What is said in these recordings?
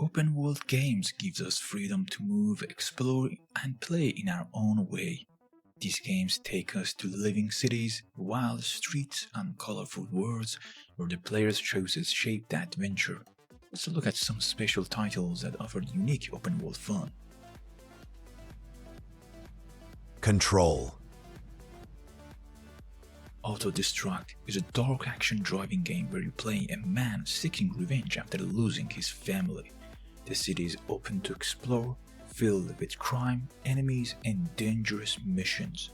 OpenWorld games gives us freedom to move, explore, and play in our own way. These games take us to living cities, wild streets, and colorful worlds where the player's choices shape the adventure. Let's look at some special titles that offer unique open-world fun. Control. Auto-Destruct is a dark action driving game where you play a man seeking revenge after losing his family. The city is open to explore, filled with crime, enemies, and dangerous missions.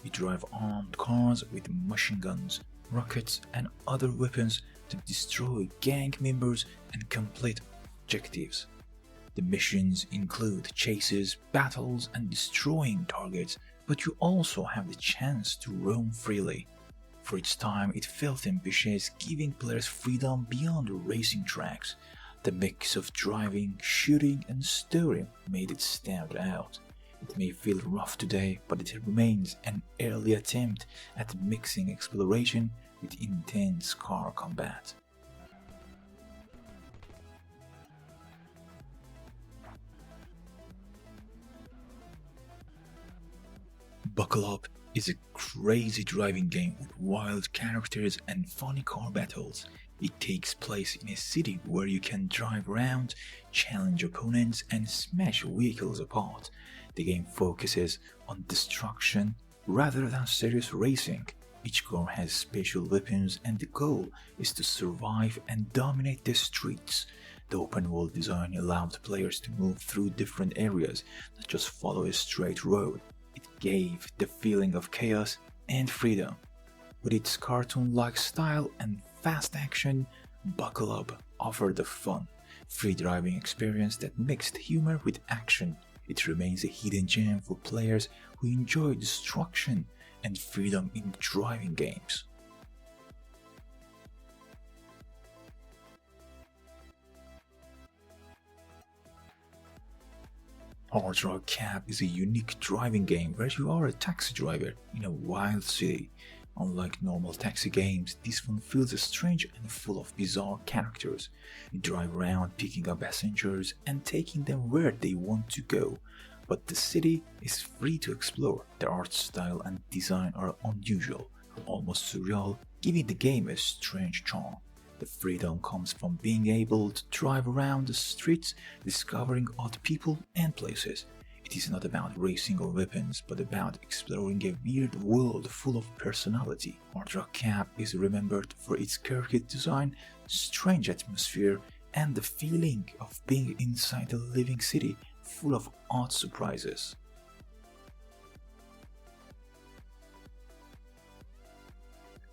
You drive armed cars with machine guns, rockets, and other weapons to destroy gang members and complete objectives. The missions include chases, battles, and destroying targets, but you also have the chance to roam freely. For its time, it felt ambitious, giving players freedom beyond the racing tracks. The mix of driving, shooting, and steering made it stand out. It may feel rough today, but it remains an early attempt at mixing exploration with intense car combat. Buckle Up is a crazy driving game with wild characters and funny car battles. It takes place in a city where you can drive around, challenge opponents, and smash vehicles apart. The game focuses on destruction rather than serious racing. Each car has special weapons and the goal is to survive and dominate the streets. The open world design allowed players to move through different areas, not just follow a straight road. It gave the feeling of chaos and freedom. With its cartoon-like style and fast action, Buckle Up offered a fun, free driving experience that mixed humor with action. It remains a hidden gem for players who enjoy destruction and freedom in driving games. Hard Rock Cab is a unique driving game where you are a taxi driver in a wild city. Unlike normal taxi games, this one feels strange and full of bizarre characters. You drive around picking up passengers and taking them where they want to go, but the city is free to explore. The art style and design are unusual, almost surreal, giving the game a strange charm. The freedom comes from being able to drive around the streets, discovering odd people and places. It is not about racing or weapons, but about exploring a weird world full of personality. Hard Rock Cab is remembered for its quirky design, strange atmosphere, and the feeling of being inside a living city full of odd surprises.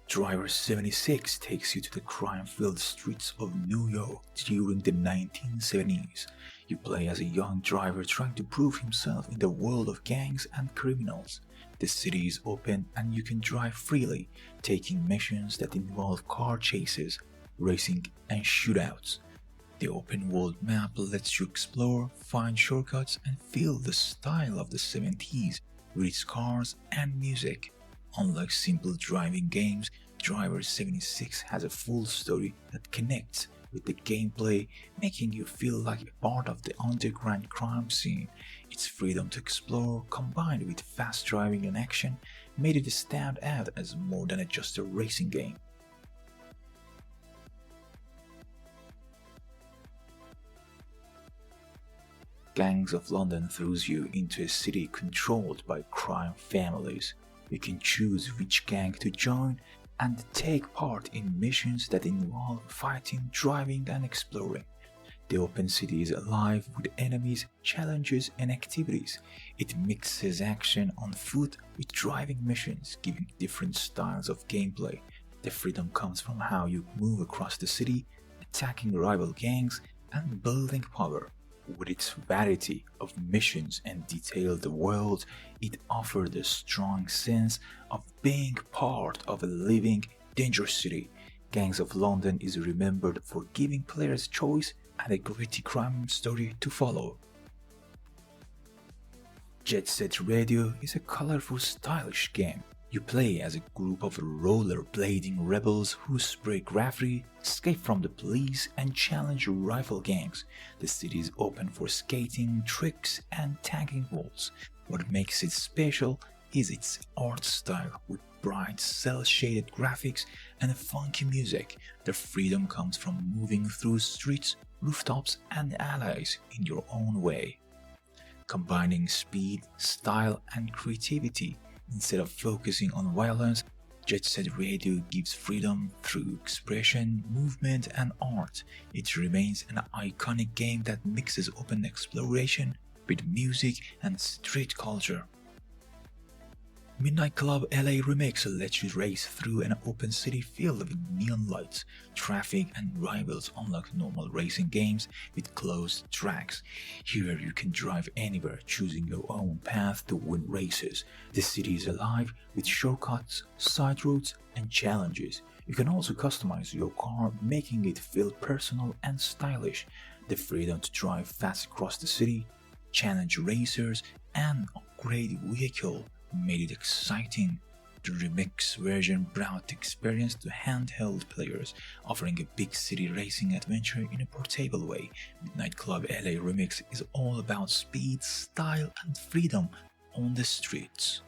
Driver 76 takes you to the crime-filled streets of New York during the 1970s. You play as a young driver trying to prove himself in the world of gangs and criminals. The city is open and you can drive freely, taking missions that involve car chases, racing, and shootouts. The open world map lets you explore, find shortcuts, and feel the style of the 70s with its cars and music. Unlike simple driving games, Driver 76 has a full story that connects with the gameplay, making you feel like a part of the underground crime scene. Its freedom to explore, combined with fast driving and action, made it stand out as more than just a racing game. Gangs of London throws you into a city controlled by crime families. You can choose which gang to join and take part in missions that involve fighting, driving, and exploring. The open city is alive with enemies, challenges, and activities. It mixes action on foot with driving missions, giving different styles of gameplay. The freedom comes from how you move across the city, attacking rival gangs, and building power. With its variety of missions and detailed world, it offered a strong sense of being part of a living, dangerous city. Gangs of London is remembered for giving players choice and a gritty crime story to follow. Jet Set Radio is a colorful, stylish game. You play as a group of rollerblading rebels who spray graffiti, escape from the police, and challenge rival gangs. The city is open for skating, tricks, and tagging walls. What makes it special is its art style, with bright, cel-shaded graphics and funky music. The freedom comes from moving through streets, rooftops, and alleys in your own way. Combining speed, style, and creativity, instead of focusing on violence, Jet Set Radio gives freedom through expression, movement, and art. It remains an iconic game that mixes open exploration with music and street culture. Midnight Club LA Remix lets you race through an open city filled with neon lights, traffic, and rivals unlike normal racing games with closed tracks. Here you can drive anywhere, choosing your own path to win races. The city is alive with shortcuts, side roads, and challenges. You can also customize your car, making it feel personal and stylish. The freedom to drive fast across the city, challenge racers, and upgrade vehicle made it exciting. The remix version brought the experience to handheld players, offering a big city racing adventure in a portable way. Midnight Club LA Remix is all about speed, style, and freedom on the streets.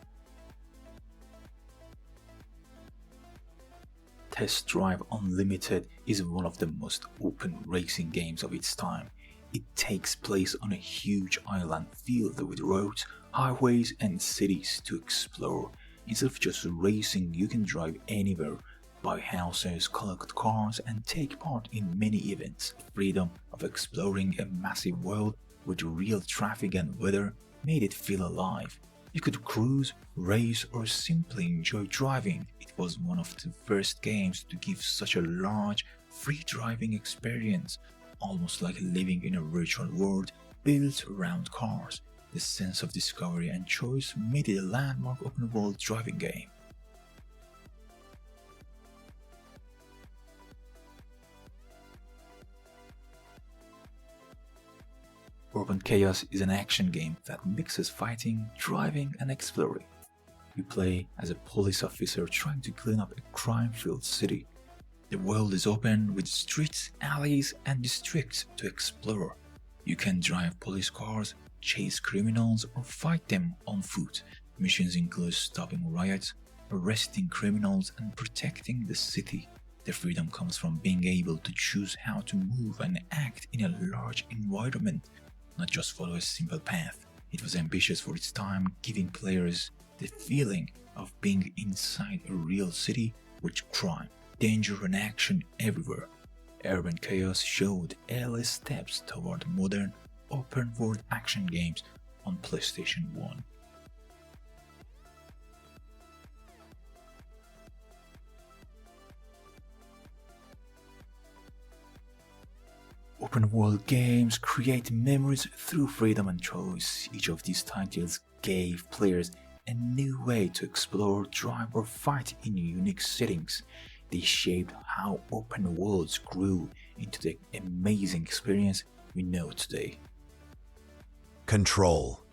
Test Drive Unlimited is one of the most open racing games of its time. It takes place on a huge island filled with roads, highways, and cities to explore. Instead of just racing, you can drive anywhere, buy houses, collect cars, and take part in many events. The freedom of exploring a massive world with real traffic and weather made it feel alive. You could cruise, race, or simply enjoy driving. It was one of the first games to give such a large, free driving experience, almost like living in a virtual world built around cars. The sense of discovery and choice made it a landmark open-world driving game. Urban Chaos is an action game that mixes fighting, driving, and exploring. You play as a police officer trying to clean up a crime-filled city. The world is open with streets, alleys, and districts to explore. You can drive police cars, chase criminals, or fight them on foot. Missions include stopping riots, arresting criminals, and protecting the city. The freedom comes from being able to choose how to move and act in a large environment, not just follow a simple path. It was ambitious for its time, giving players the feeling of being inside a real city with crime, danger, and action everywhere. Urban Chaos showed early steps toward modern, open-world action games on PlayStation 1. Open-world games create memories through freedom and choice. Each of these titles gave players a new way to explore, drive, or fight in unique settings. They shaped how open worlds grew into the amazing experience we know today. Control.